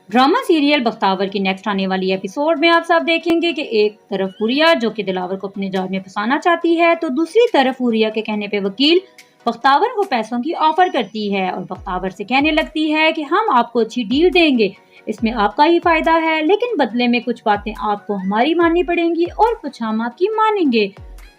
Drama serial Bakhtawar की next आने वाली एपिसोड में आप सब देखेंगे कि एक तरफ हुरिया जो कि दिलावर को अपने जाल में फंसाना चाहती है, तो दूसरी तरफ हुरिया के कहने पे वकील बख्तावर को पैसों की ऑफर करती है और बख्तावर से कहने लगती है कि हम आपको अच्छी डील देंगे, इसमें आपका ही फायदा है, लेकिन बदले में कुछ बातें आपको हमारी माननी पड़ेंगी और कुछ हम आपकी मानेंगे।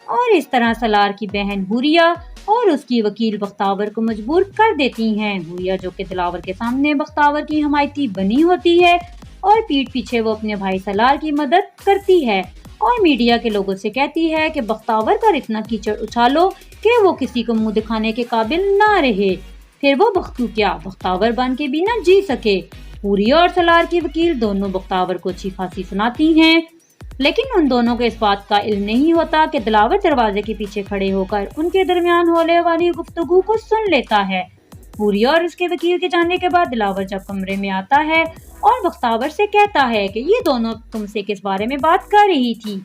और इस तरह सलार की बहन हुरिया और उसकी वकील बख्तावर को मजबूर कर देती हैं। हुरिया जो कि दिलावर के सामने बख्तावर की हमायती बनी होती है और पीठ पीछे वो अपने भाई सलार की मदद करती है और मीडिया के लोगों से कहती है कि बख्तावर पर इतना कीचड़ उछालो कि वो किसी को मुंह दिखाने के काबिल ना रहे, फिर वो बख्तू क्या बख्तावर बन के भी ना जी सके। हुरिया और सलार की वकील दोनों बख्तावर को अच्छी खासी सुनाती हैं, लेकिन उन दोनों को इस बात का इल्म नहीं होता कि दिलावर दरवाजे के पीछे खड़े होकर उनके दरमियान होने वाली गुफ्तगू को सुन लेता है। हुरिया और उसके वकील के जाने के बाद दिलावर जब कमरे में आता है और बख्तावर से कहता है कि ये दोनों तुमसे किस बारे में बात कर रही थी,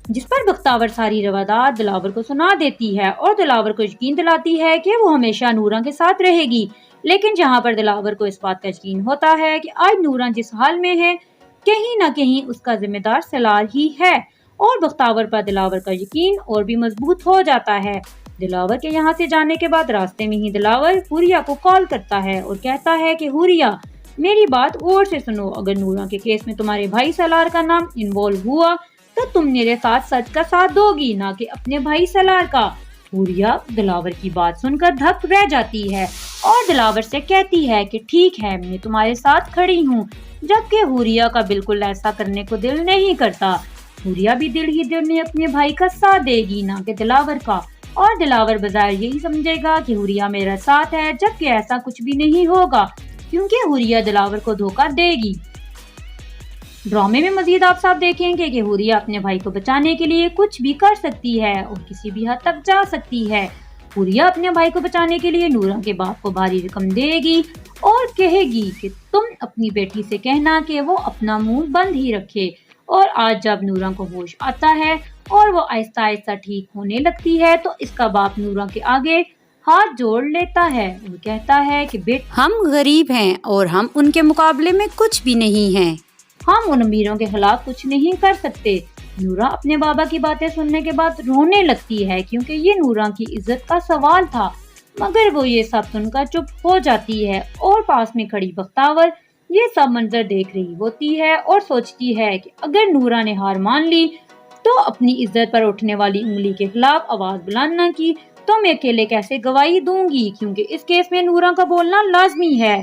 जिस पर बख्तावर सारी रवादात दिलावर को सुना देती है और दिलावर को यकीन दिलाती है कि वो हमेशा नूरा के साथ रहेगी। लेकिन जहाँ पर दिलावर को इस बात का यकीन होता है कि आज नूरा जिस हाल में है कहीं न कहीं उसका जिम्मेदार सलार ही है और बख्तावर पर दिलावर का यकीन और भी मजबूत हो जाता है। दिलावर के यहाँ से जाने के बाद रास्ते में ही दिलावर हुरिया को कॉल करता है और कहता है कि हुरिया मेरी बात गौर से सुनो, अगर नूरा के केस में तुम्हारे भाई सलार का नाम इन्वॉल्व हुआ तो तुम मेरे साथ सच का साथ दोगी, ना कि अपने भाई सलार का। हुरिया दिलावर की बात सुनकर धक रह जाती है और दिलावर से कहती है कि ठीक है मैं तुम्हारे साथ खड़ी हूँ, जबकि हुरिया का बिल्कुल ऐसा करने को दिल नहीं करता। हुरिया भी दिल ही दिल में अपने भाई का साथ देगी, ना कि दिलावर का, और दिलावर बाजार यही समझेगा कि हुरिया मेरा साथ है, जबकि ऐसा कुछ भी नहीं होगा क्योंकि हुरिया दिलावर को धोखा देगी। ड्रामे में मजीद आप सब देखेंगे कि हुरिया अपने भाई को बचाने के लिए कुछ भी कर सकती है और किसी भी हद तक जा सकती है। हुरिया अपने भाई को बचाने के लिए नूरा के बाप को भारी रकम देगी और कहेगी कि तुम अपनी बेटी से कहना कि वो अपना मुंह बंद ही रखे। और आज जब नूरा को होश आता है और वो आहिस्ता आहिस्ता ठीक होने लगती है तो इसका बाप नूरा के आगे हाथ जोड़ लेता है और कहता है कि बेटा हम गरीब हैं और हम उनके मुकाबले में कुछ भी नहीं हैं, हम उन अमीरों के खिलाफ कुछ नहीं कर सकते। नूरा अपने बाबा की बातें सुनने के बाद रोने लगती है क्योंकि ये नूरा की इज्जत का सवाल था, मगर वो ये सब सुनकर चुप हो जाती है और पास में खड़ी बख्तावर ये सब मंजर देख रही होती है और सोचती है कि अगर नूरा ने हार मान ली तो अपनी इज्जत पर उठने वाली उंगली के खिलाफ आवाज बुलंद न की तो मैं अकेले कैसे गवाही दूंगी, क्योंकि इस केस में नूरा का बोलना लाजमी है।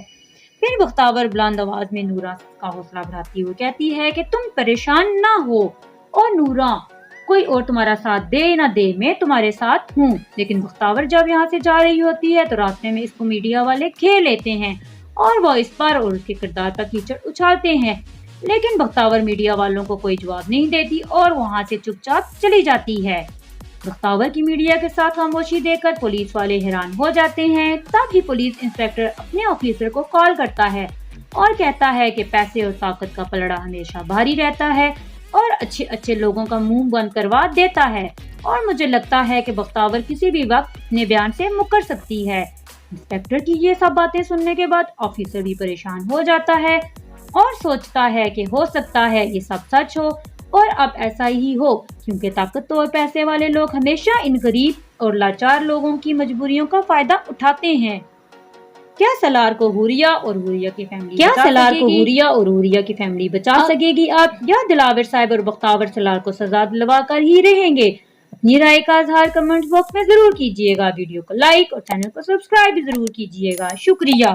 फिर बख्तावर बुलंद आवाज में नूरा का हौसला बढ़ाती हुई कहती है कि तुम परेशान ना हो और नूरा कोई और तुम्हारा साथ दे ना दे मैं तुम्हारे साथ हूँ। लेकिन बख्तावर जब यहाँ से जा रही होती है तो रास्ते में इसको मीडिया वाले घेर लेते हैं और वो इस पर और उसके किरदार पर कीचड़ उछालते हैं, लेकिन बख्तावर मीडिया वालों को कोई जवाब नहीं देती और वहाँ से चुपचाप चली जाती है। बख्तावर की मीडिया के साथ खामोशी देखकर पुलिस वाले हैरान हो जाते हैं। तभी पुलिस इंस्पेक्टर अपने ऑफिसर को कॉल करता है और कहता है कि पैसे और ताकत का पलड़ा हमेशा भारी रहता है और अच्छे अच्छे लोगों का मुंह बंद करवा देता है और मुझे लगता है कि बख्तावर किसी भी वक्त अपने बयान से मुकर सकती है। इंस्पेक्टर की ये सब बातें सुनने के बाद ऑफिसर भी परेशान हो जाता है और सोचता है कि हो सकता है ये सब सच हो और अब ऐसा ही हो, क्योंकि ताकत और पैसे वाले लोग हमेशा इन गरीब और लाचार लोगों की मजबूरियों का फायदा उठाते हैं। क्या सलार को हुरिया और हुरिया की फैमिली बचा सकेगी अब, या दिलावर साहब और बख्तावर सलार को सजा दिलवा कर ही रहेंगे? अपनी राय का इजहार कमेंट बॉक्स में जरूर कीजिएगा। वीडियो को लाइक और चैनल को सब्सक्राइब जरूर कीजिएगा। शुक्रिया।